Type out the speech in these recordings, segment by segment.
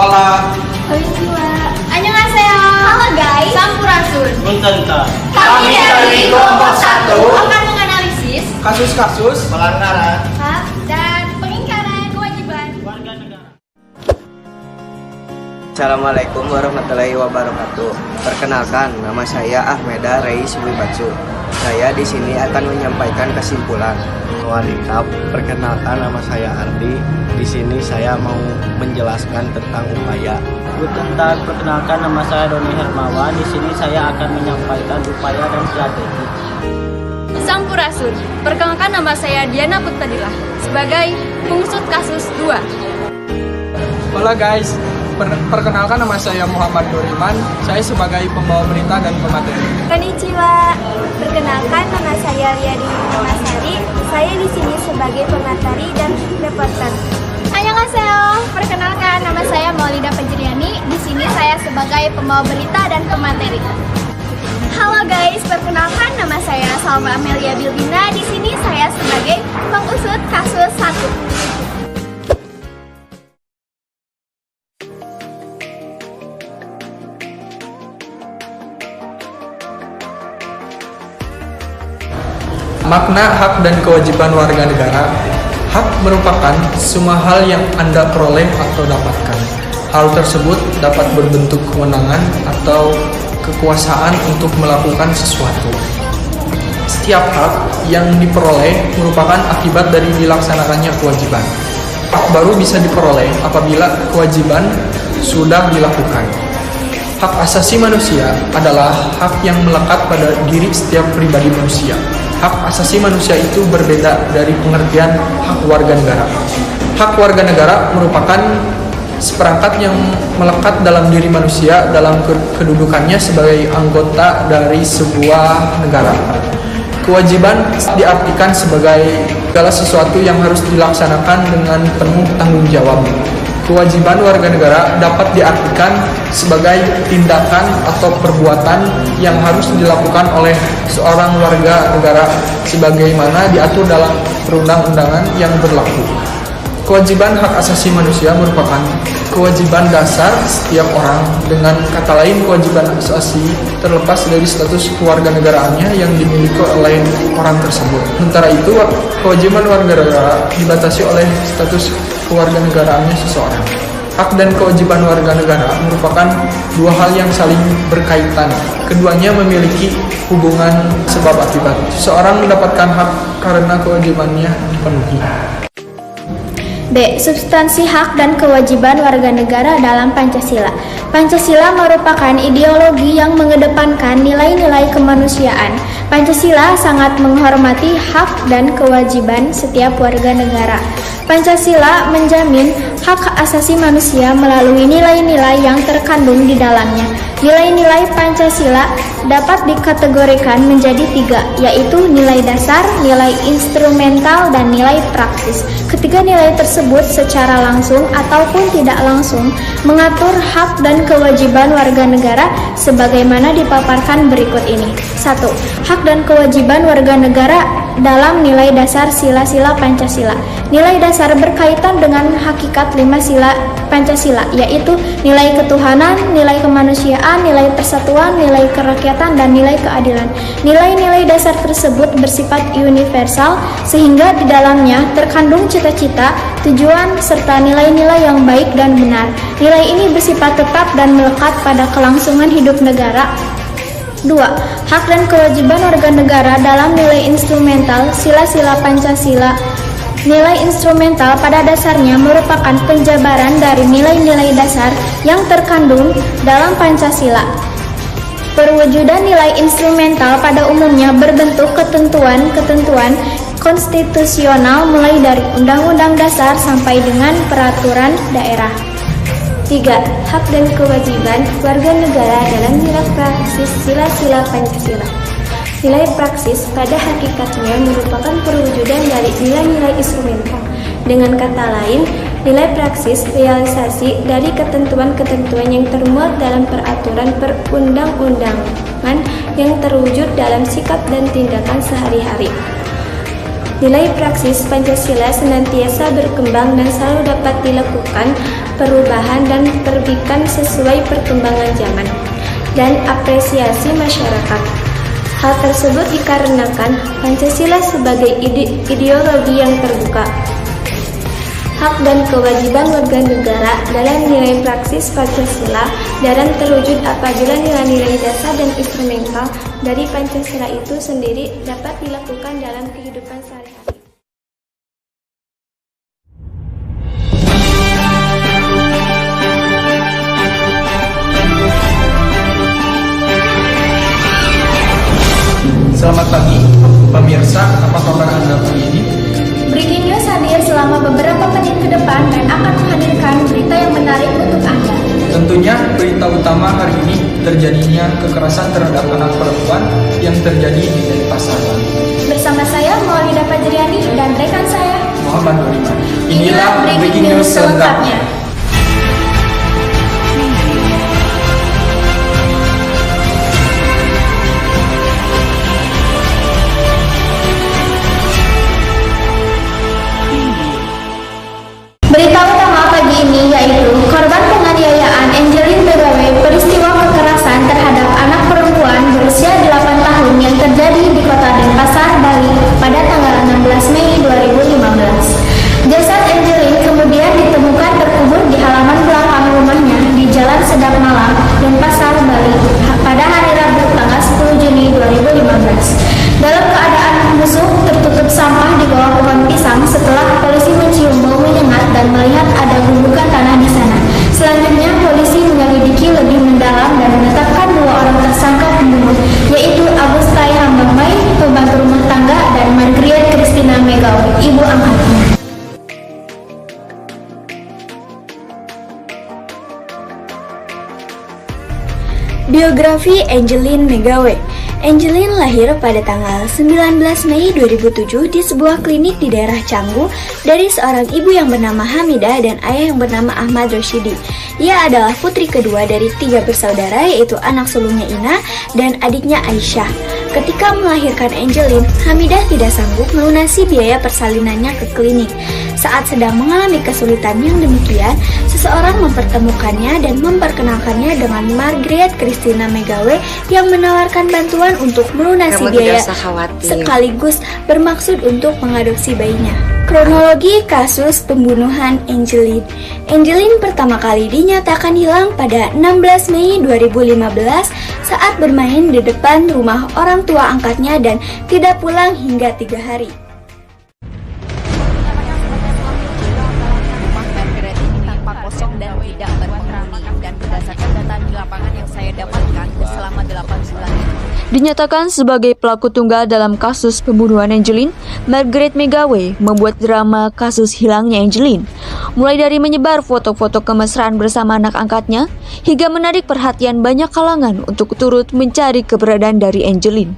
Hola. Konnichiwa. Annyeonghaseyo. Halo guys. Sampurasun. Punten. Kami dari kelompok 1 akan menganalisis Kasus-kasus pelanggaran hak dan pengingkaran kewajiban warga negara. Assalamualaikum warahmatullahi wabarakatuh. Perkenalkan, nama saya Ahmeda Reis Wibatsu. Saya di sini akan menyampaikan kesimpulan. Wadikap, perkenalkan nama saya Ardi. Di sini saya mau menjelaskan tentang upaya. Guten Tag, perkenalkan nama saya Doni Hermawan. Di sini saya akan menyampaikan upaya dan strategi. Sampurasun. Perkenalkan nama saya Diana Puttadilah sebagai pengusut kasus 2. Hola guys. Perkenalkan nama saya Muhammad Nuriman. Saya sebagai pembawa berita dan pemateri. Konnichiwa. Perkenalkan nama saya Riyadi Masari. Saya di sini sebagai pemateri dan reporter. Annyeonghaseyo. Perkenalkan nama saya Maulida Penjriani. Di sini saya sebagai pembawa berita dan pemateri. Halo guys, perkenalkan nama saya Salma Amelia Bilbina. Di sini saya sebagai pengusut kasus 1. Makna hak dan kewajiban warga negara. Hak merupakan semua hal yang Anda peroleh atau dapatkan. Hal tersebut dapat berbentuk kewenangan atau kekuasaan untuk melakukan sesuatu. Setiap hak yang diperoleh merupakan akibat dari dilaksanakannya kewajiban. Hak baru bisa diperoleh apabila kewajiban sudah dilakukan. Hak asasi manusia adalah hak yang melekat pada diri setiap pribadi manusia. Hak asasi manusia itu berbeda dari pengertian hak warga negara. Hak warga negara merupakan seperangkat yang melekat dalam diri manusia dalam kedudukannya sebagai anggota dari sebuah negara. Kewajiban diartikan sebagai segala sesuatu yang harus dilaksanakan dengan penuh tanggung jawab. Kewajiban warga negara dapat diartikan sebagai tindakan atau perbuatan yang harus dilakukan oleh seorang warga negara sebagaimana diatur dalam perundang-undangan yang berlaku. Kewajiban hak asasi manusia merupakan kewajiban dasar setiap orang. Dengan kata lain, kewajiban asasi terlepas dari status kewarganegaraannya yang dimiliki oleh orang tersebut. Sementara itu, kewajiban warga negara dibatasi oleh status kewarganegaraannya seseorang. Hak dan kewajiban warga negara merupakan dua hal yang saling berkaitan. Keduanya memiliki hubungan sebab akibat. Seseorang mendapatkan hak karena kewajibannya dipenuhi. B. Substansi hak dan kewajiban warga negara dalam Pancasila. Pancasila merupakan ideologi yang mengedepankan nilai-nilai kemanusiaan. Pancasila sangat menghormati hak dan kewajiban setiap warga negara. Pancasila menjamin hak asasi manusia melalui nilai-nilai yang terkandung di dalamnya. Nilai-nilai Pancasila dapat dikategorikan menjadi 3, yaitu nilai dasar, nilai instrumental, dan nilai praktis. Ketiga nilai tersebut secara langsung ataupun tidak langsung mengatur hak dan kewajiban warga negara sebagaimana dipaparkan berikut ini. 1. Hak dan kewajiban warga negara dalam nilai dasar sila-sila Pancasila. Nilai dasar berkaitan dengan hakikat 5 sila Pancasila, yaitu nilai ketuhanan, nilai kemanusiaan, nilai persatuan, nilai kerakyatan, dan nilai keadilan. Nilai-nilai dasar tersebut bersifat universal sehingga di dalamnya terkandung cita-cita, tujuan, serta nilai-nilai yang baik dan benar. Nilai ini bersifat tetap dan melekat pada kelangsungan hidup negara. 2. Hak dan kewajiban warga negara dalam nilai instrumental sila-sila Pancasila. Nilai instrumental pada dasarnya merupakan penjabaran dari nilai-nilai dasar yang terkandung dalam Pancasila. Perwujudan nilai instrumental pada umumnya berbentuk ketentuan-ketentuan konstitusional mulai dari Undang-Undang Dasar sampai dengan peraturan daerah. 3. Hak dan kewajiban warga negara dalam nilai praksis sila-sila Pancasila. Nilai praksis pada hakikatnya merupakan perwujudan dari nilai-nilai instrumental. Dengan kata lain, nilai praksis realisasi dari ketentuan-ketentuan yang termuat dalam peraturan perundang-undangan yang terwujud dalam sikap dan tindakan sehari-hari. Nilai praksis Pancasila senantiasa berkembang dan selalu dapat dilakukan perubahan dan perbaikan sesuai perkembangan zaman dan apresiasi masyarakat. Hal tersebut dikarenakan Pancasila sebagai ideologi yang terbuka. Hak dan kewajiban warga negara dalam nilai praksis Pancasila dalam terwujud apabila nilai-nilai dasar dan instrumental dari Pancasila itu sendiri dapat dilakukan dalam kehidupan sehari-hari. Selamat pagi, pemirsa. Apa kabar Anda pagi ini? Breaking News hadir selama beberapa menit ke depan dan akan menghadirkan berita yang menarik untuk Anda. Tentunya berita utama hari ini terjadinya kekerasan terhadap anak perempuan yang terjadi di Denpasar. Bersama saya Maulida Fajriani dan rekan saya Muhammad Nuriman. Inilah Breaking News selengkapnya. Berita utama pagi ini yaitu korban penganiayaan Angelin Megawe, peristiwa kekerasan terhadap anak perempuan berusia 8 tahun yang terjadi di kota Denpasar, Bali pada tanggal 16 Mei 2015. Jasad Angelin kemudian ditemukan terkubur di halaman belakang rumahnya di Jalan Sedap Malam, Denpasar, Bali pada hari Rabu tanggal 10 Juni 2015. Dalam keadaan busuk tertutup sampah di bawah pohon pisang setelah polisi mencium bau menyengat dan melihat ada gundukan tanah di sana. Selanjutnya polisi menyelidiki lebih mendalam dan menetapkan 2 orang tersangka pembunuh, yaitu Agustai Hambangmai, pembantu rumah tangga, dan Margriet Christina Megawe, ibu angkatnya. Biografi Angelin Megawe. Angelin lahir pada tanggal 19 Mei 2007 di sebuah klinik di daerah Canggu dari seorang ibu yang bernama Hamidah dan ayah yang bernama Ahmad Roshidi. Ia adalah putri kedua dari 3 bersaudara, yaitu anak sulungnya Ina dan adiknya Aisyah. Ketika melahirkan Angelin, Hamidah tidak sanggup melunasi biaya persalinannya ke klinik. Saat sedang mengalami kesulitan yang demikian, seseorang mempertemukannya dan memperkenalkannya dengan Margriet Christina Megawe yang menawarkan bantuan untuk melunasi biaya sekaligus bermaksud untuk mengadopsi bayinya. Kronologi kasus pembunuhan Angelin. Angelin pertama kali dinyatakan hilang pada 16 Mei 2015 saat bermain di depan rumah orang tua angkatnya dan tidak pulang hingga 3 hari. Dinyatakan sebagai pelaku tunggal dalam kasus pembunuhan Angelin, Margriet Megawe membuat drama kasus hilangnya Angelin, mulai dari menyebar foto-foto kemesraan bersama anak angkatnya, hingga menarik perhatian banyak kalangan untuk turut mencari keberadaan dari Angelin.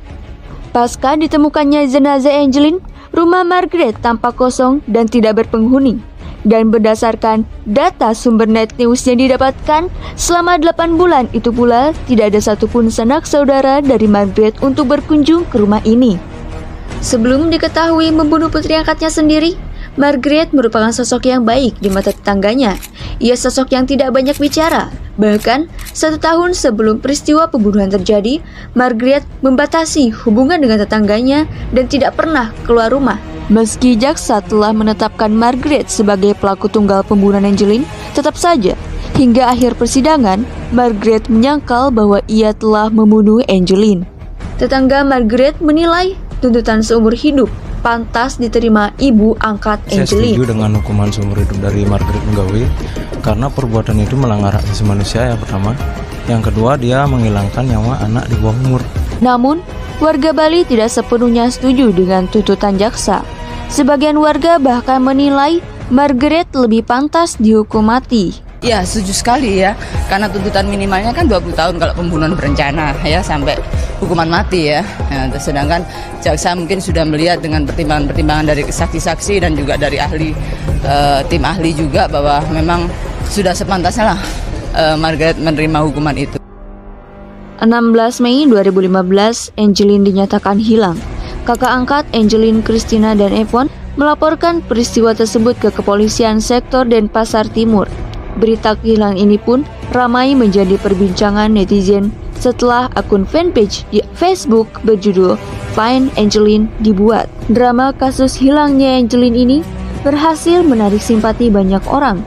Pasca ditemukannya jenazah Angelin, rumah Margriet tampak kosong dan tidak berpenghuni. Dan berdasarkan data sumber net news yang didapatkan, selama 8 bulan itu pula tidak ada satupun sanak saudara dari Margriet untuk berkunjung ke rumah ini. Sebelum diketahui membunuh putri angkatnya sendiri, Margriet merupakan sosok yang baik di mata tetangganya. Ia sosok yang tidak banyak bicara. Bahkan, 1 tahun sebelum peristiwa pembunuhan terjadi, Margriet membatasi hubungan dengan tetangganya dan tidak pernah keluar rumah. Meski jaksa telah menetapkan Margriet sebagai pelaku tunggal pembunuhan Angelin, tetap saja hingga akhir persidangan, Margriet menyangkal bahwa ia telah membunuh Angelin. Tetangga Margriet menilai tuntutan seumur hidup pantas diterima ibu angkat Angelin. Saya setuju dengan hukuman seumur hidup dari Margriet Megawe karena perbuatan itu melanggar hak asasi manusia yang pertama. Yang kedua, dia menghilangkan nyawa anak di bawah umur. Namun, warga Bali tidak sepenuhnya setuju dengan tuntutan jaksa. Sebagian warga bahkan menilai Margriet lebih pantas dihukum mati. Ya, setuju sekali ya, karena tuntutan minimalnya kan 20 tahun kalau pembunuhan berencana ya, sampai hukuman mati ya. Sedangkan jaksa mungkin sudah melihat dengan pertimbangan-pertimbangan dari saksi-saksi dan juga dari ahli, tim ahli juga, bahwa memang sudah sepantasnya lah Margriet menerima hukuman itu. 16 Mei 2015, Angelin dinyatakan hilang. Kakak angkat Angelin, Christina, dan Evon melaporkan peristiwa tersebut ke kepolisian sektor Denpasar Timur. Berita kehilangan ini pun ramai menjadi perbincangan netizen setelah akun fanpage di Facebook berjudul Find Angelin dibuat. Drama kasus hilangnya Angelin ini berhasil menarik simpati banyak orang.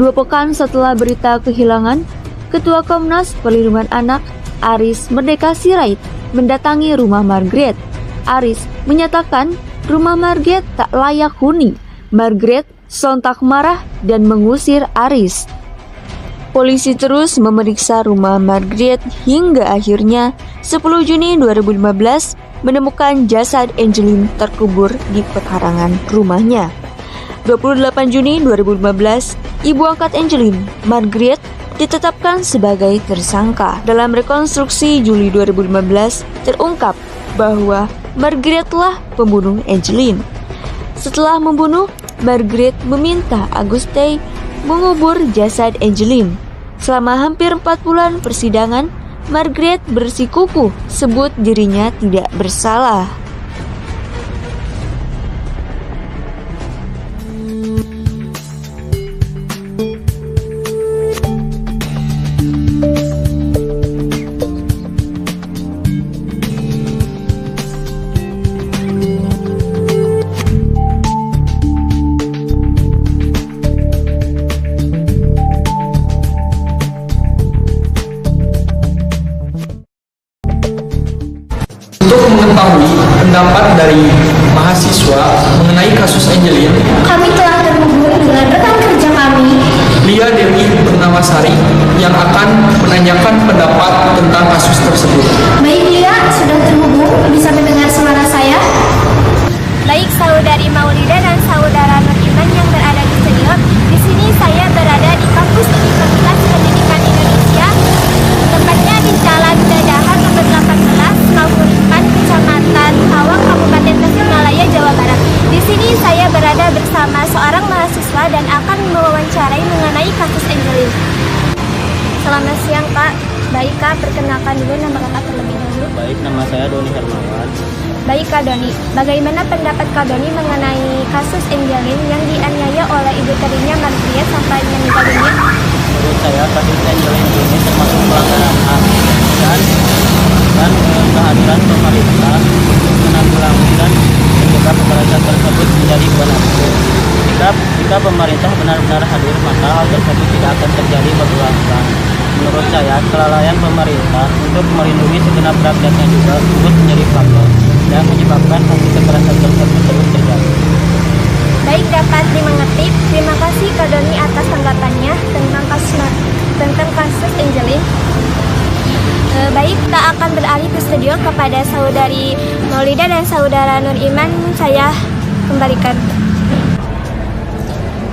2 pekan setelah berita kehilangan, Ketua Komnas Perlindungan Anak Aris Merdeka Sirait mendatangi rumah Margaret. Aris menyatakan rumah Margaret tak layak huni. Margaret sontak marah dan mengusir Aris. Polisi terus memeriksa rumah Margaret hingga akhirnya 10 Juni 2015 menemukan jasad Angelin terkubur di pekarangan rumahnya. 28 Juni 2015, ibu angkat Angelin, Margaret, ditetapkan sebagai tersangka. Dalam rekonstruksi Juli 2015, terungkap bahwa Margaret lah pembunuh Angelin. Setelah membunuh, Margaret meminta Aguste mengubur jasad Angelin. Selama hampir 4 bulan persidangan, Margaret bersikukuh sebut dirinya tidak bersalah. Untuk mengetahui pendapat dari mahasiswa mengenai kasus Angelin, Kami telah terhubung dengan rekan kerja kami. Lia Dewi Purnamasari, yang akan menanyakan pendapat tentang kasus tersebut. Baik Lia, sudah terhubung, bisa mendengar suara saya? Baik saudari Maulida dan saudara Nur Iman yang berada di studio. Di sini saya berada di kampus Universitas Pendidikan Indonesia, tepatnya di Jalan Dadahan nomor 18, Kampung 4, Kecamatan Hawang, Kabupaten Tasikmalaya, Jawa Barat. Di sini saya berada bersama seorang mahasiswa dan akan mewawancarai mengenai kasus Angelin. Selamat siang Kak. Baik Kak, perkenalkan dulu nama Kakak terlebih dahulu. Baik, nama saya Doni Hermawan. Baik Kak Doni, bagaimana pendapat Kak Doni mengenai kasus Angelin yang dianiaya oleh ibu tirinya Margaret sampai meninggal dunia? Menurut saya kasus Angelin ini termasuk pelanggaran HAM dan kehadiran pemerintah untuk menanggulangi dan mencegah kekerasan tersebut menjadi kewajiban. Jika pemerintah benar-benar hadir, maka hal tersebut tidak akan terjadi berulang-ulang. Menurut saya, kelalaian pemerintah untuk melindungi segenap rakyatnya juga turut menjadi faktor yang menyebabkan kasus kekerasan tersebut terus terjadi. Baik, dapat dimengerti. Terima kasih Kak Doni atas tanggapannya tentang kasus Angelin. Baik, kita akan beralih ke studio kepada saudari Maulida dan saudara Nur Iman. Saya kembalikan.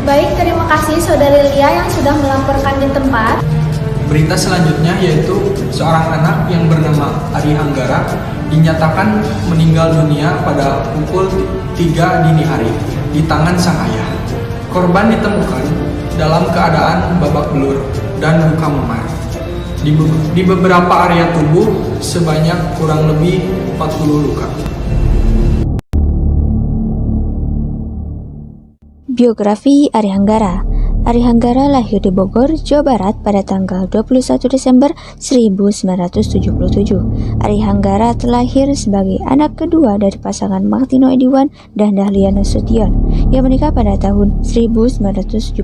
Baik, terima kasih Saudari Lia yang sudah melaporkan di tempat. Berita selanjutnya yaitu seorang anak yang bernama Ari Hanggara dinyatakan meninggal dunia pada pukul 3 dini hari di tangan sang ayah. Korban ditemukan dalam keadaan babak belur dan luka memar. Di beberapa area tubuh sebanyak kurang lebih 40 luka. Biografi Ari Hanggara. Ari Hanggara lahir di Bogor, Jawa Barat pada tanggal 21 Desember 1977. Ari Hanggara terlahir sebagai anak kedua dari pasangan Martino Ediwan dan Dahlia Nasution yang menikah pada tahun 1975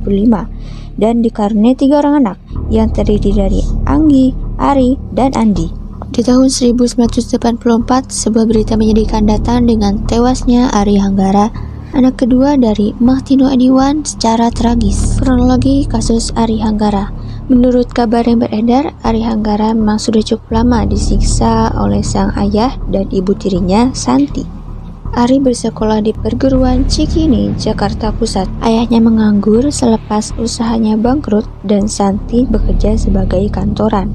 dan dikaruniai 3 orang anak yang terdiri dari Anggi, Ari, dan Andi. Di tahun 1984, sebuah berita menyedihkan datang dengan tewasnya Ari Hanggara, anak kedua dari Martino Ediwan, secara tragis. Kronologi kasus Ari Hanggara. Menurut kabar yang beredar, Ari Hanggara memang sudah cukup lama disiksa oleh sang ayah dan ibu tirinya, Santi. Ari bersekolah di perguruan Cikini, Jakarta Pusat. Ayahnya menganggur selepas usahanya bangkrut dan Santi bekerja sebagai kantoran.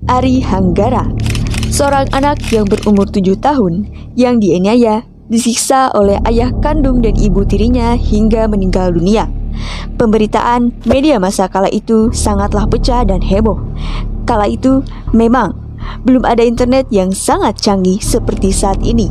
Ari Hanggara, seorang anak yang berumur 7 tahun yang dianiaya, disiksa oleh ayah kandung dan ibu tirinya hingga meninggal dunia. Pemberitaan media masa kala itu sangatlah pecah dan heboh. Kala itu memang belum ada internet yang sangat canggih seperti saat ini.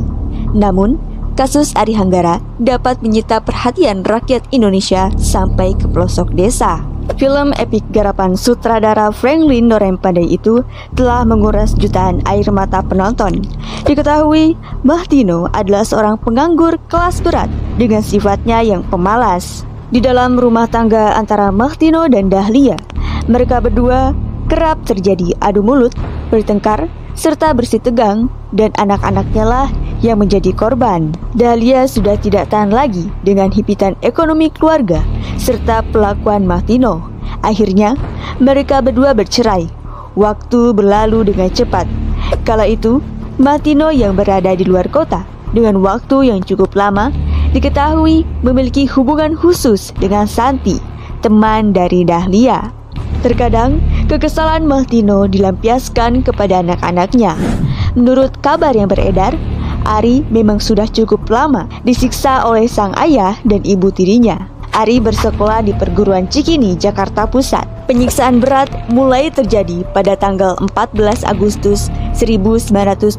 Namun, kasus Ari Hanggara dapat menyita perhatian rakyat Indonesia sampai ke pelosok desa. Film epik garapan sutradara Franklin Dorempandey itu telah menguras jutaan air mata penonton. Diketahui, Mahtino adalah seorang penganggur kelas berat dengan sifatnya yang pemalas. Di dalam rumah tangga antara Mahtino dan Dahlia, mereka berdua kerap terjadi adu mulut, bertengkar, serta bersih tegang, dan anak-anaknya lah yang menjadi korban. Dahlia sudah tidak tahan lagi dengan himpitan ekonomi keluarga serta pelakuan Mahtino. Akhirnya, mereka berdua bercerai. Waktu berlalu dengan cepat. Kala itu, Mahtino yang berada di luar kota dengan waktu yang cukup lama diketahui memiliki hubungan khusus dengan Santi, teman dari Dahlia. Terkadang, kekesalan Mahtino dilampiaskan kepada anak-anaknya. Menurut kabar yang beredar, Ari memang sudah cukup lama disiksa oleh sang ayah dan ibu tirinya. Ari bersekolah di perguruan Cikini, Jakarta Pusat. Penyiksaan berat mulai terjadi pada tanggal 14 Agustus 1984,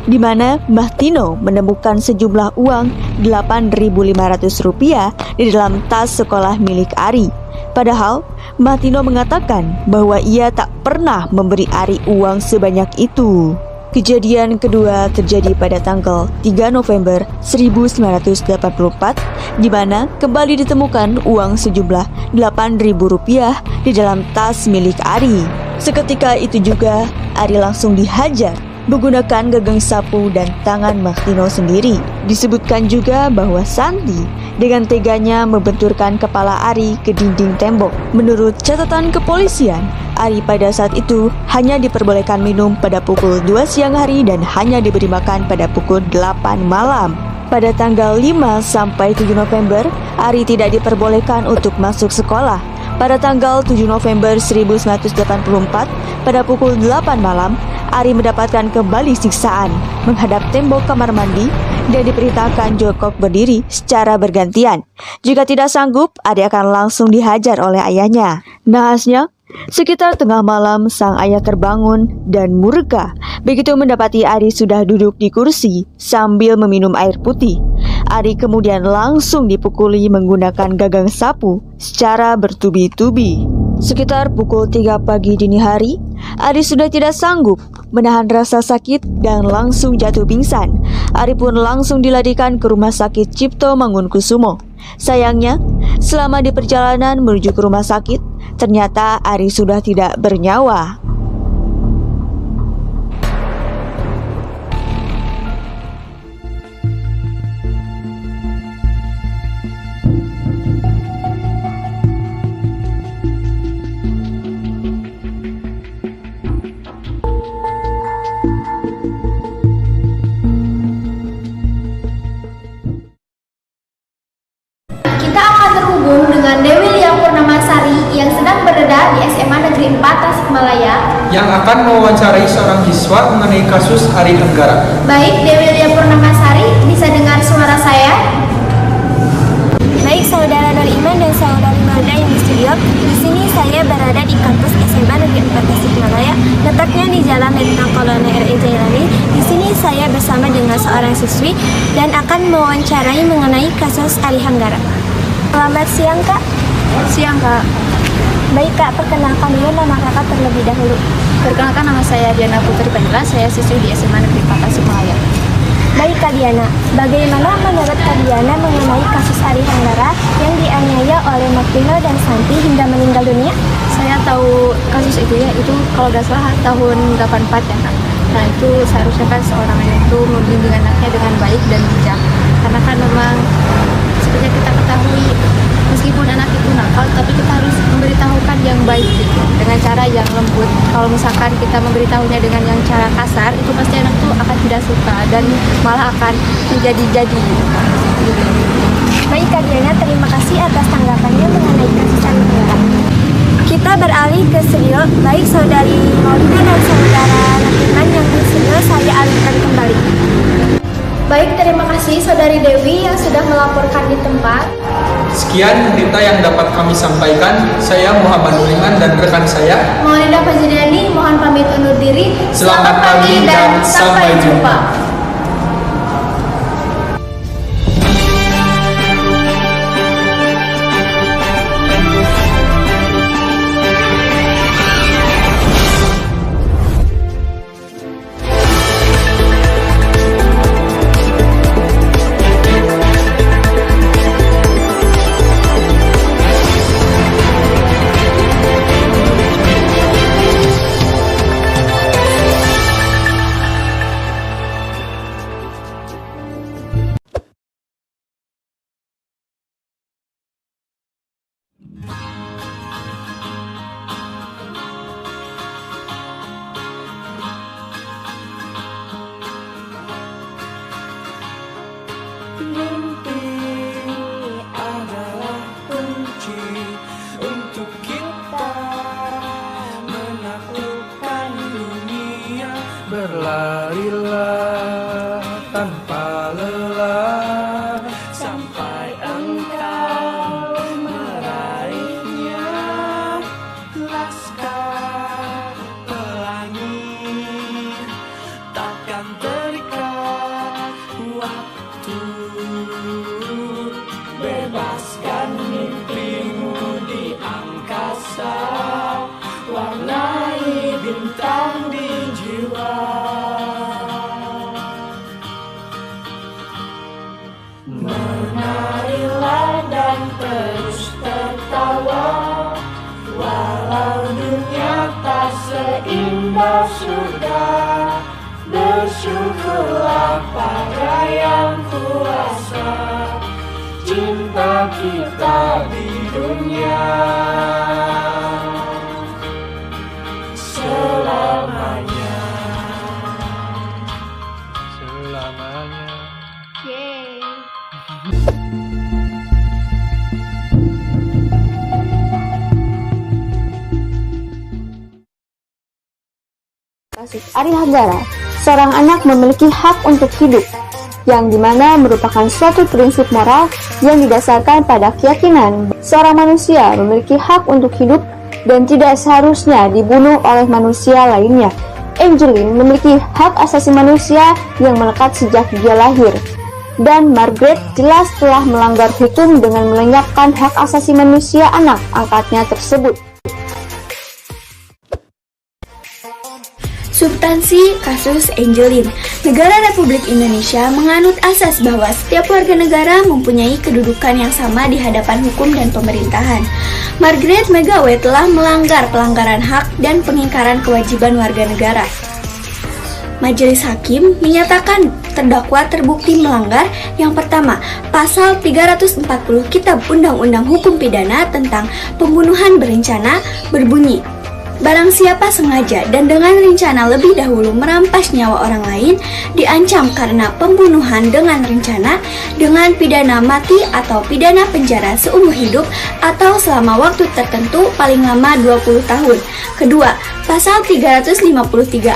di mana Mahtino menemukan sejumlah uang Rp8.500 di dalam tas sekolah milik Ari. Padahal, Mahtino mengatakan bahwa ia tak pernah memberi Ari uang sebanyak itu. Kejadian kedua terjadi pada tanggal 3 November 1984, di mana kembali ditemukan uang sejumlah Rp8.000 di dalam tas milik Ari. Seketika itu juga, Ari langsung dihajar menggunakan gagang sapu dan tangan Mahtino sendiri. Disebutkan juga bahwa Santi dengan teganya membenturkan kepala Ari ke dinding tembok. Menurut catatan kepolisian, Ari pada saat itu hanya diperbolehkan minum pada pukul 2 siang hari dan hanya diberi makan pada pukul 8 malam. Pada tanggal 5 sampai 7 November, Ari tidak diperbolehkan untuk masuk sekolah. Pada tanggal 7 November 1984, pada pukul 8 malam, Ari mendapatkan kembali siksaan, menghadap tembok kamar mandi dan diperintahkan jongkok berdiri secara bergantian. Jika tidak sanggup, Ari akan langsung dihajar oleh ayahnya. Nahasnya, sekitar tengah malam sang ayah terbangun dan murka begitu mendapati Ari sudah duduk di kursi sambil meminum air putih. Ari kemudian langsung dipukuli menggunakan gagang sapu secara bertubi-tubi. Sekitar pukul 3 pagi dini hari, Ari sudah tidak sanggup menahan rasa sakit dan langsung jatuh pingsan. Ari pun langsung dilarikan ke rumah sakit Cipto Mangunkusumo. Sayangnya, selama di perjalanan menuju ke rumah sakit, ternyata Ari sudah tidak bernyawa. Dengan Dewi Lia Purnamasari yang sedang berada di SMA Negeri 4 Tasikmalaya, yang akan mewawancarai seorang siswa mengenai kasus Ari Hanggara. Baik, Dewi Lia Purnamasari, bisa dengar suara saya? Baik, saudara Nur Iman dan saudari Maulida yang di studio. Di sini saya berada di kampus SMA Negeri 4 Tasikmalaya, letaknya di Jalan Letnan Kolonel R.E. Jailani. Di sini saya bersama dengan seorang siswi dan akan mewawancarai mengenai kasus Ari Hanggara. Selamat siang, Kak. Siang, Kak. Baik, Kak, perkenalkan dulu nama Kakak terlebih dahulu. Perkenalkan, nama saya Diana Putri Pandila, saya siswi di SMA Negeri 4 Tasikmalaya. Baik, Kak Diana, bagaimana menurut Kak Diana mengenai kasus Ari Hanggara yang dianiaya oleh Mahtino dan Santi hingga meninggal dunia? Saya tahu kasus itu ya, itu kalau nggak salah tahun 84 ya, Kak. Nah, itu seharusnya kan seorang ayah itu membimbing anaknya dengan baik dan bijak. Karena kan memang seperti yang kita ketahui, meskipun anak itu nakal, tapi kita harus memberitahukan yang baik gitu, dengan cara yang lembut. Kalau misalkan kita memberitahunya dengan yang cara kasar, itu pasti anak tuh akan tidak suka dan malah akan menjadi-jadi. Baik, Kak Diana, terima kasih atas tanggapannya mengenai kasus Ari Hanggara. Kita beralih ke studio. Baik, saudari Maulida dan saudara Nakiman yang di studio, saya alihkan kembali. Baik, terima kasih saudari Dewi yang sudah melaporkan di tempat. Sekian berita yang dapat kami sampaikan. Saya Muhammad Nuliman dan rekan saya Maulida Fajriani mohon pamit undur diri. Selamat pagi dan sampai jumpa. Mimpi adalah kunci untuk kita menaklukkan dunia. Berlarilah tanpa lelah sampai engkau meraihnya. Laskar pelangi takkan terikat waktu. Bebaskan mimpimu di angkasa, warnai bintang di jiwa. Menarilah dan terus tertawa, walau dunia tak seindah surga. Bersyukurlah pada yang kuasa, cinta kita di dunia selamanya. Selamanya. Yeay. Kasus Ari Hagara, seorang anak memiliki hak untuk hidup, yang dimana merupakan suatu prinsip moral yang didasarkan pada keyakinan seorang manusia memiliki hak untuk hidup dan tidak seharusnya dibunuh oleh manusia lainnya. Angeline memiliki hak asasi manusia yang melekat sejak dia lahir, dan Margaret jelas telah melanggar hukum dengan melenyapkan hak asasi manusia anak angkatnya tersebut. Substansi kasus Angeline. Negara Republik Indonesia menganut asas bahwa setiap warga negara mempunyai kedudukan yang sama di hadapan hukum dan pemerintahan. Margaret McGawe telah melanggar pelanggaran hak dan pengingkaran kewajiban warga negara. Majelis Hakim menyatakan terdakwa terbukti melanggar yang pertama, pasal 340 Kitab Undang-Undang Hukum Pidana tentang pembunuhan berencana berbunyi, barang siapa sengaja dan dengan rencana lebih dahulu merampas nyawa orang lain diancam karena pembunuhan dengan rencana dengan pidana mati atau pidana penjara seumur hidup atau selama waktu tertentu paling lama 20 tahun. Kedua, pasal 353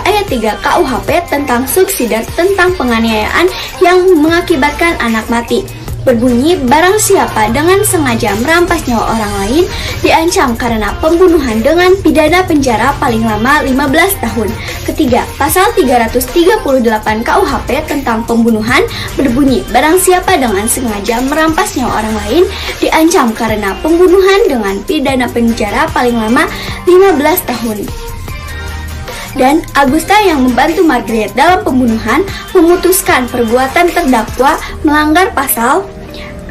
ayat 3 KUHP tentang subsidiar tentang penganiayaan yang mengakibatkan anak mati berbunyi, barang siapa dengan sengaja merampas nyawa orang lain diancam karena pembunuhan dengan pidana penjara paling lama 15 tahun. Ketiga, pasal 338 KUHP tentang pembunuhan berbunyi, barang siapa dengan sengaja merampas nyawa orang lain diancam karena pembunuhan dengan pidana penjara paling lama 15 tahun. Dan Agusta yang membantu Margaret dalam pembunuhan memutuskan perbuatan terdakwa melanggar pasal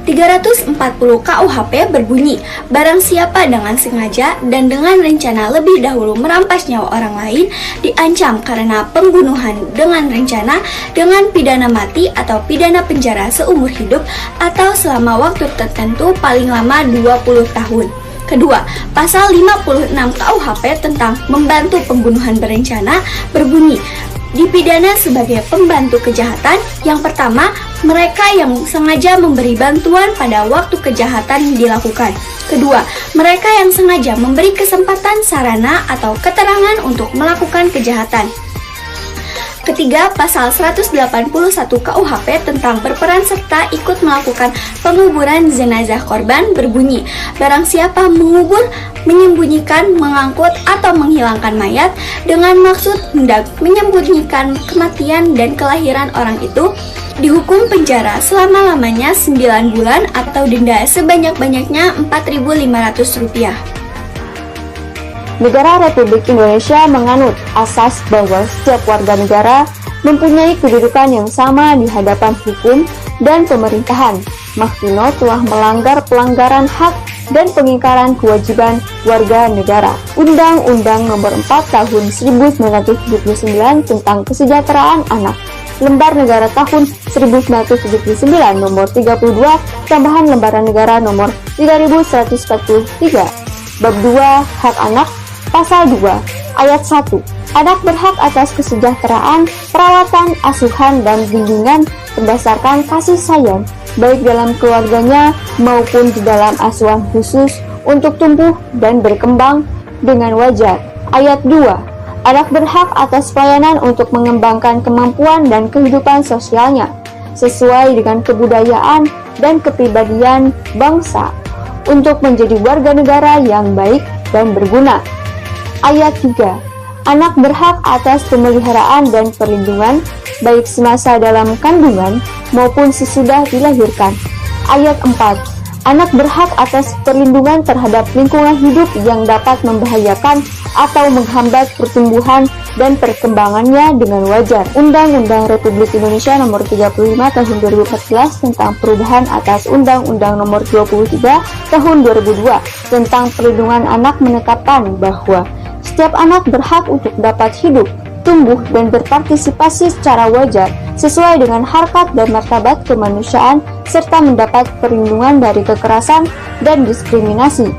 340 KUHP berbunyi, barang siapa dengan sengaja dan dengan rencana lebih dahulu merampas nyawa orang lain diancam karena pembunuhan dengan rencana dengan pidana mati atau pidana penjara seumur hidup atau selama waktu tertentu paling lama 20 tahun. Kedua, pasal 56 KUHP tentang membantu pembunuhan berencana berbunyi, dipidana sebagai pembantu kejahatan. Yang pertama, mereka yang sengaja memberi bantuan pada waktu kejahatan dilakukan. Kedua, mereka yang sengaja memberi kesempatan sarana atau keterangan untuk melakukan kejahatan. Ketiga, pasal 181 KUHP tentang berperan serta ikut melakukan penguburan jenazah korban berbunyi, barang siapa mengubur, menyembunyikan, mengangkut, atau menghilangkan mayat dengan maksud hendak menyembunyikan kematian dan kelahiran orang itu, dihukum penjara selama-lamanya 9 bulan atau denda sebanyak-banyaknya Rp4.500. Negara Republik Indonesia menganut asas bahwa setiap warga negara mempunyai kedudukan yang sama di hadapan hukum dan pemerintahan. Mahtino telah melanggar pelanggaran hak dan pengingkaran kewajiban warga negara. Undang-Undang Nomor 4 Tahun 1979 tentang Kesejahteraan Anak, Lembar Negara Tahun 1979 Nomor 32, tambahan Lembaran Negara Nomor 3143, Bab 2 Hak Anak, Pasal 2, Ayat 1. Anak berhak atas kesejahteraan, perawatan, asuhan, dan bimbingan berdasarkan kasih sayang, baik dalam keluarganya maupun di dalam asuhan khusus untuk tumbuh dan berkembang dengan wajar. Ayat 2. Anak berhak atas pelayanan untuk mengembangkan kemampuan dan kehidupan sosialnya, sesuai dengan kebudayaan dan kepribadian bangsa, untuk menjadi warga negara yang baik dan berguna. Ayat 3. Anak berhak atas pemeliharaan dan perlindungan, baik semasa dalam kandungan maupun sesudah dilahirkan. Ayat 4. Anak berhak atas perlindungan terhadap lingkungan hidup yang dapat membahayakan atau menghambat pertumbuhan dan perkembangannya dengan wajar. Undang-Undang Republik Indonesia Nomor 35 Tahun 2014 tentang perubahan atas Undang-Undang Nomor 23 Tahun 2002 tentang perlindungan anak menetapkan bahwa setiap anak berhak untuk dapat hidup, tumbuh, dan berpartisipasi secara wajar sesuai dengan harkat dan martabat kemanusiaan serta mendapat perlindungan dari kekerasan dan diskriminasi.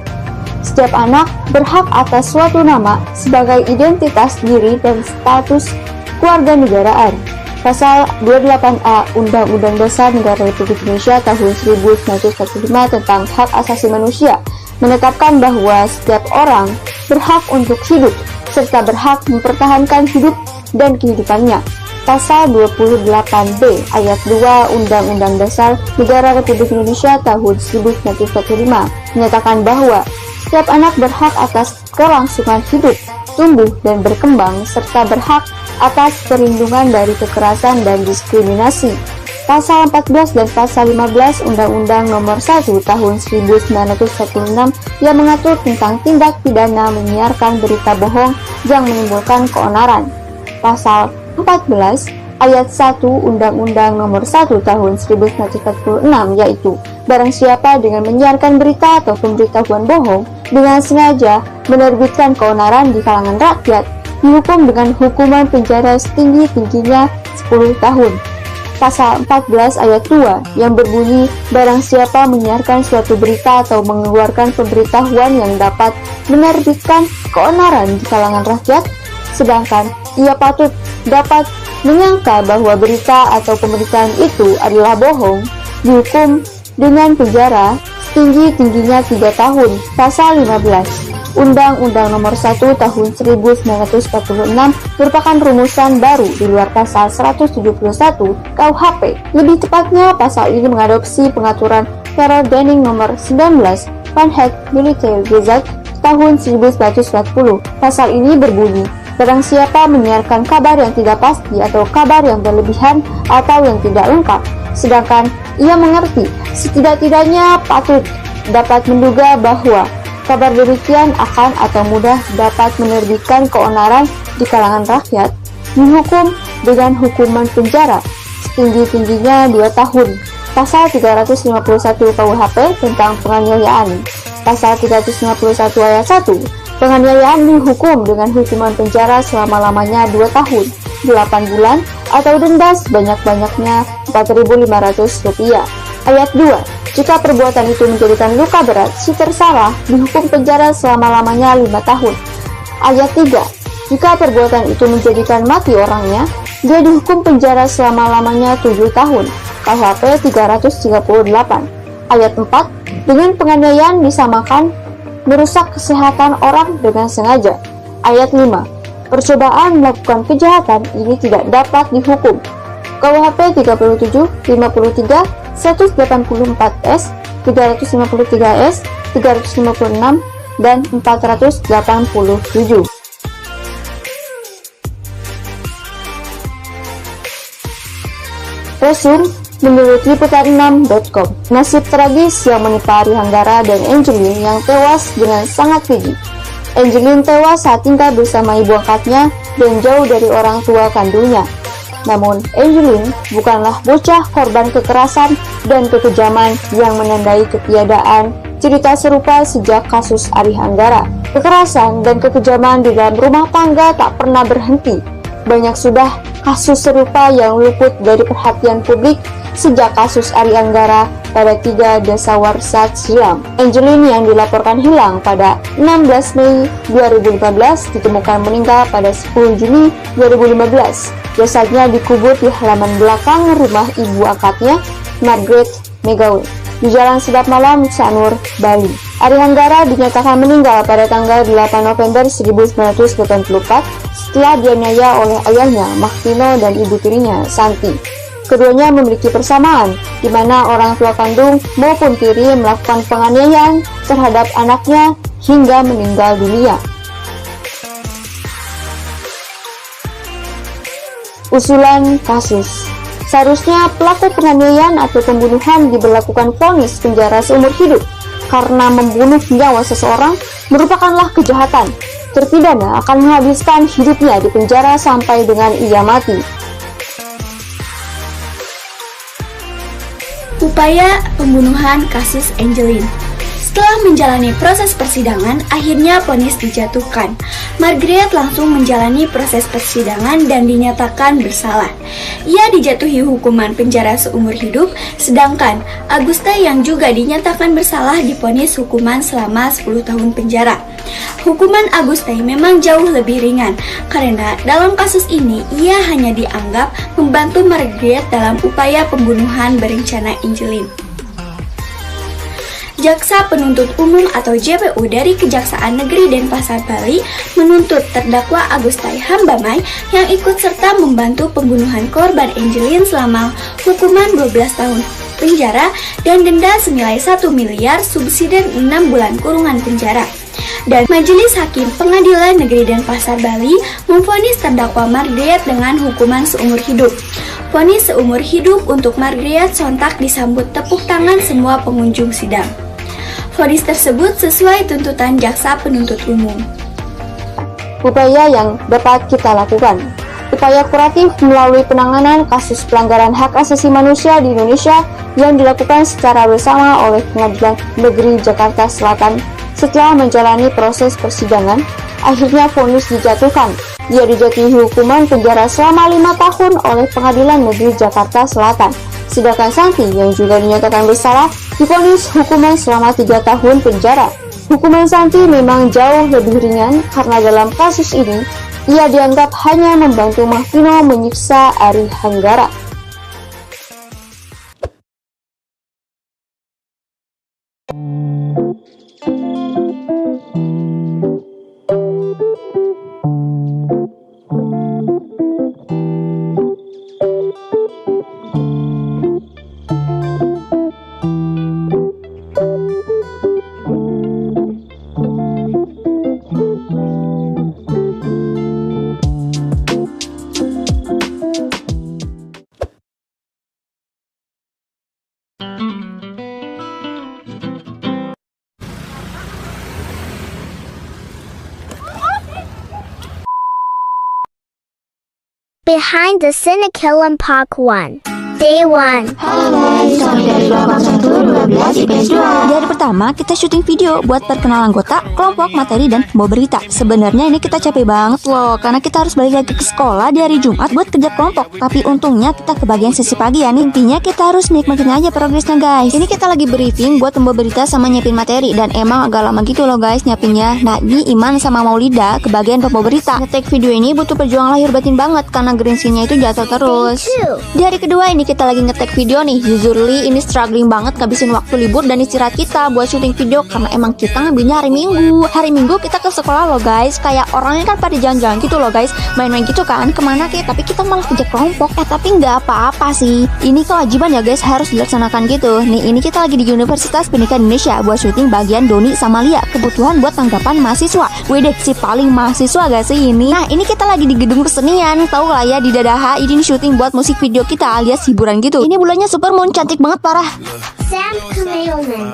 Setiap anak berhak atas suatu nama sebagai identitas diri dan status kewarganegaraan. Pasal 28A Undang-Undang Dasar Negara Republik Indonesia Tahun 1945 tentang Hak Asasi Manusia menetapkan bahwa setiap orang berhak untuk hidup serta berhak mempertahankan hidup dan kehidupannya. Pasal 28B Ayat 2 Undang-Undang Dasar Negara Republik Indonesia Tahun 1945 menyatakan bahwa setiap anak berhak atas kelangsungan hidup, tumbuh, dan berkembang serta berhak atas perlindungan dari kekerasan dan diskriminasi. Pasal 14 dan Pasal 15 Undang-Undang Nomor 1 Tahun 1946 yang mengatur tentang tindak pidana menyiarkan berita bohong yang menimbulkan keonaran. Pasal 14 Ayat 1 Undang-Undang Nomor 1 Tahun 1946 yaitu barang siapa dengan menyiarkan berita atau pemberitahuan bohong dengan sengaja menerbitkan keonaran di kalangan rakyat dihukum dengan hukuman penjara setinggi-tingginya 10 tahun. Pasal 14 ayat 2 yang berbunyi barang siapa menyiarkan suatu berita atau mengeluarkan pemberitahuan yang dapat menerbitkan keonaran di kalangan rakyat, sedangkan ia patut dapat menyangka bahwa berita atau pemberitaan itu adalah bohong, dihukum dengan penjara setinggi-tingginya 3 tahun. Pasal 15 Undang-Undang Nomor 1 Tahun 1946 merupakan rumusan baru di luar Pasal 171 KUHP. Lebih tepatnya, pasal ini mengadopsi pengaturan Terror Denning Nomor 19 Panhed Military Gazette tahun 1940. Pasal ini berbunyi, barang siapa menyiarkan kabar yang tidak pasti atau kabar yang berlebihan atau yang tidak lengkap, sedangkan ia mengerti setidak-tidaknya patut dapat menduga bahwa kabar demikian akan atau mudah dapat menerbitkan keonaran di kalangan rakyat, dihukum dengan hukuman penjara setinggi-tingginya 2 tahun. Pasal 351 KUHP tentang penganiayaan. Pasal 351 ayat 1, penganiayaan dihukum dengan hukuman penjara selama-lamanya 2 tahun, 8 bulan, atau denda sebanyak-banyaknya Rp4.500. Ayat 2, jika perbuatan itu menjadikan luka berat si tersalah, dihukum penjara selama-lamanya 5 tahun. Ayat 3, jika perbuatan itu menjadikan mati orangnya, dia dihukum penjara selama-lamanya 7 tahun. KUHP 338. Ayat 4, dengan penganiayaan disamakan merusak kesehatan orang dengan sengaja. Ayat 5, Percobaan melakukan kejahatan ini tidak dapat dihukum. KUHP 37, 53, 184S, 353S, 356, dan 487. Resum menurut liputan6.com, nasib tragis yang menimpa Ari Hanggara dan Angelin yang tewas dengan sangat keji. Angelin tewas saat tinggal bersama ibu angkatnya dan jauh dari orang tua kandungnya. Namun, Angelin bukanlah bocah korban kekerasan dan kekejaman yang menandai ketiadaan cerita serupa sejak kasus Ari Hanggara. Kekerasan dan kekejaman di dalam rumah tangga tak pernah berhenti. Banyak sudah kasus serupa yang luput dari perhatian publik sejak kasus Ari Hanggara pada 3 Dasawarsa silam. Angelin yang dilaporkan hilang pada 16 Mei 2015 ditemukan meninggal pada 10 Juni 2015. Jasadnya dikubur di halaman belakang rumah ibu angkatnya, Margaret Megawe, di Jalan Sedap Malam, Sanur, Bali. Ari Hanggara dinyatakan meninggal pada tanggal 8 November 1984 setelah dianiaya oleh ayahnya, Maktino, dan ibu tirinya, Santi. Keduanya memiliki persamaan, di mana orang tua kandung maupun tiri melakukan penganiayaan terhadap anaknya hingga meninggal dunia. Usulan kasus. Seharusnya pelaku penganiayaan atau pembunuhan diberlakukan vonis penjara seumur hidup karena membunuh nyawa seseorang merupakanlah kejahatan. Terpidana akan menghabiskan hidupnya di penjara sampai dengan ia mati. Upaya pembunuhan kasus Angelin. Setelah menjalani proses persidangan, akhirnya vonis dijatuhkan. Margaret langsung menjalani proses persidangan dan dinyatakan bersalah. Ia dijatuhi hukuman penjara seumur hidup, sedangkan Agusta yang juga dinyatakan bersalah divonis hukuman selama 10 tahun penjara. Hukuman Agusta memang jauh lebih ringan, karena dalam kasus ini ia hanya dianggap membantu Margaret dalam upaya pembunuhan berencana Angelin. Jaksa Penuntut Umum atau JPU dari Kejaksaan Negeri Denpasar, Bali menuntut terdakwa Agustai Hambamai yang ikut serta membantu pembunuhan korban Angelin selama hukuman 12 tahun penjara dan denda senilai 1 miliar subsidi 6 bulan kurungan penjara. Dan Majelis Hakim Pengadilan Negeri Denpasar, Bali memvonis terdakwa Margaret dengan hukuman seumur hidup. Vonis seumur hidup untuk Margaret sontak disambut tepuk tangan semua pengunjung sidang. Vonis tersebut sesuai tuntutan Jaksa Penuntut Umum. Upaya yang dapat kita lakukan. Upaya kuratif melalui penanganan kasus pelanggaran hak asasi manusia di Indonesia yang dilakukan secara bersama oleh Pengadilan Negeri Jakarta Selatan. Setelah menjalani proses persidangan, akhirnya vonis dijatuhkan. Ia dijatuhi hukuman penjara selama 5 tahun oleh Pengadilan Negeri Jakarta Selatan. Sedangkan Santi yang juga dinyatakan bersalah divonis hukuman selama 3 tahun penjara. Hukuman Santi memang jauh lebih ringan karena dalam kasus ini ia dianggap hanya membantu Maktino menyiksa Ari Hanggara. Behind the Cinecillum Park 1. Day 1. Halo guys, kami dari Kelompok 112 IPS 2. Di hari pertama kita syuting video buat perkenalan anggota, kelompok, materi, dan pembawa berita. Sebenarnya ini kita capek banget loh, karena kita harus balik lagi ke sekolah di hari Jumat buat kerja kelompok. Tapi untungnya kita kebagian sesi pagi ya nih. Intinya kita harus nikmatin aja progresnya guys. Ini kita lagi briefing buat pembawa berita sama nyiapin materi, dan emang agak lama gitu loh guys nyiapinnya. Nah ini Iman sama Maulida kebagian pembawa berita. Nge-take video ini butuh perjuangan lahir batin banget karena green screen-nya itu jatuh terus. Di hari kedua ini kita lagi ngetek video nih. Jujurly ini struggling banget ngabisin waktu libur dan istirahat kita buat syuting video, karena emang kita ngambilnya hari Minggu. Hari Minggu kita ke sekolah loh guys. Kayak orangnya kan pada jalan-jalan gitu loh guys, main-main gitu kan kemana kayak, tapi kita malah kerja kelompok. Tapi nggak apa-apa sih, ini kewajiban ya guys, harus dilaksanakan gitu. Nih ini kita lagi di Universitas Pendidikan Indonesia buat syuting bagian Doni sama Lia, kebutuhan buat tanggapan mahasiswa. Widih, si paling mahasiswa gak sih ini? Nah ini kita lagi di gedung kesenian, tahu lah ya, di Dadaha. Ini syuting buat musik video kita alias hiburan gitu. Ini bulannya super moon, cantik banget parah.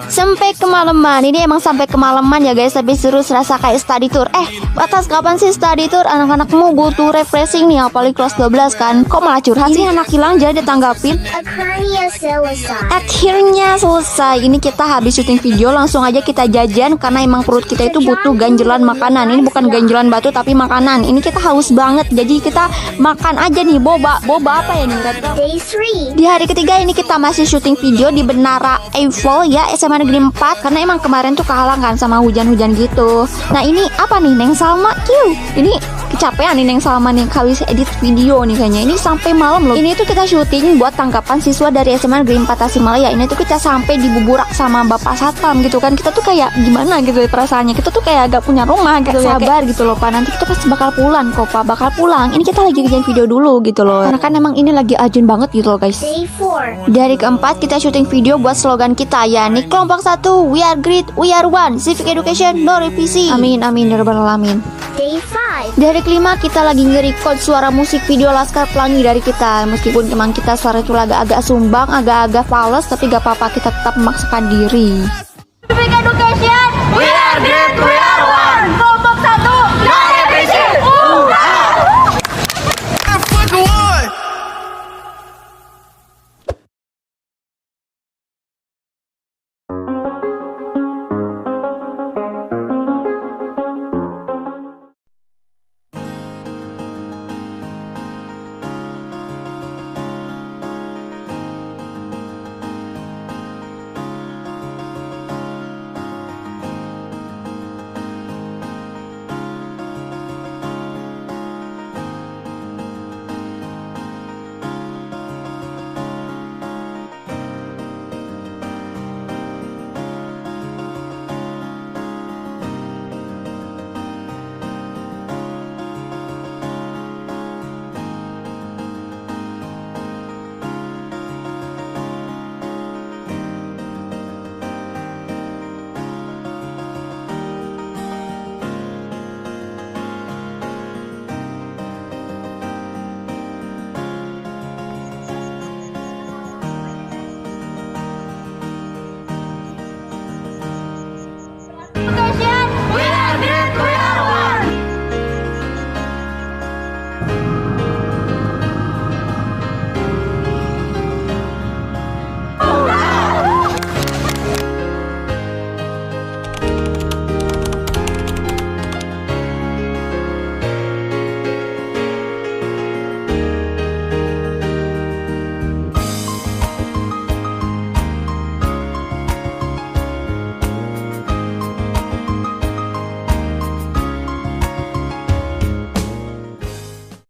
Sampai kemalaman. Ini emang sampai kemalaman ya guys, tapi seru, serasa kayak study tour. Batas kapan sih study tour? Anak-anakmu butuh refreshing nih, apalagi kelas 12 kan. Kok malah curhat sih anak hilang, jadi ditanggapin. Akhirnya selesai. Ini kita habis syuting video, langsung aja kita jajan karena emang perut kita itu butuh ganjelan makanan. Ini bukan ganjelan batu tapi makanan. Ini kita haus banget, jadi kita makan aja nih boba. Boba apa ya nih? Di hari ketiga ini kita masih syuting video di Menara Eiffel ya, SMA Negeri 4, karena emang kemarin tuh kehalang kan sama hujan-hujan gitu. Nah ini apa nih, Neng Salma Q. Ini kecapean nih Neng Salma nih habis edit video nih kayaknya. Ini sampai malam loh. Ini tuh kita syuting buat tangkapan siswa dari SMA Negeri 4 Tasikmalaya. Ini tuh kita sampai di Buburak sama Bapak Satpam gitu kan. Kita tuh kayak gimana gitu perasaannya. Kita tuh kayak agak punya rumah gitu ya. Sabar gitu loh Pak, nanti kita pasti bakal pulang kok Pak, bakal pulang. Ini kita lagi kerjain video dulu gitu loh, karena kan emang ini lagi urgent banget gitu loh guys. Di hari keempat kita syuting video buat slogan kita ya nih, kelompok 1, we are great, we are one, civic education, no revisi. Amin amin ya rabbal alamin. Di hari kelima kita lagi nge-record suara musik video Laskar Pelangi dari kita. Meskipun emang kita suara itu agak-agak sumbang, agak-agak fals, tapi gak apa-apa, kita tetap memaksakan diri.